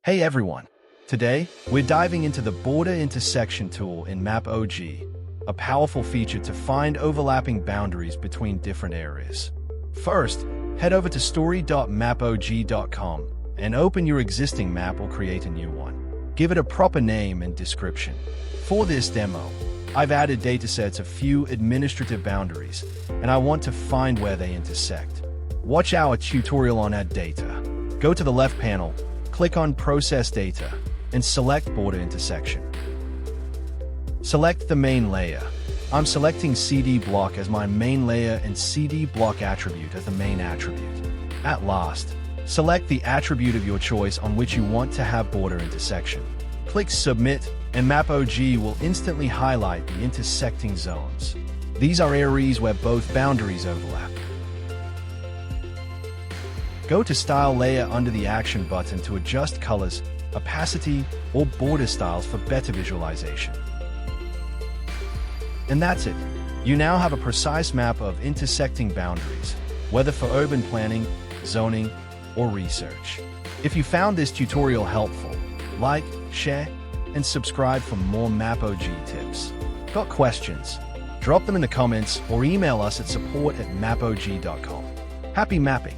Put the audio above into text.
Hey everyone! Today, we're diving into the Border Intersection tool in MAPOG, a powerful feature to find overlapping boundaries between different areas. First, head over to story.mapog.com and open your existing map or create a new one. Give it a proper name and description. For this demo, I've added datasets of few administrative boundaries, and I want to find where they intersect. Watch our tutorial on Add Data. Go to the left panel, click on Process Data, and select Border Intersection. Select the main layer. I'm selecting CD block as my main layer and CD block attribute as the main attribute. At last, select the attribute of your choice on which you want to have border intersection. Click Submit, and MAPOG will instantly highlight the intersecting zones. These are areas where both boundaries overlap. Go to Style layer under the Action button to adjust colors, opacity, or border styles for better visualization. And that's it. You now have a precise map of intersecting boundaries, whether for urban planning, zoning, or research. If you found this tutorial helpful, like, share, and subscribe for more MAPOG tips. Got questions? Drop them in the comments or email us at support@mapog.com. Happy mapping!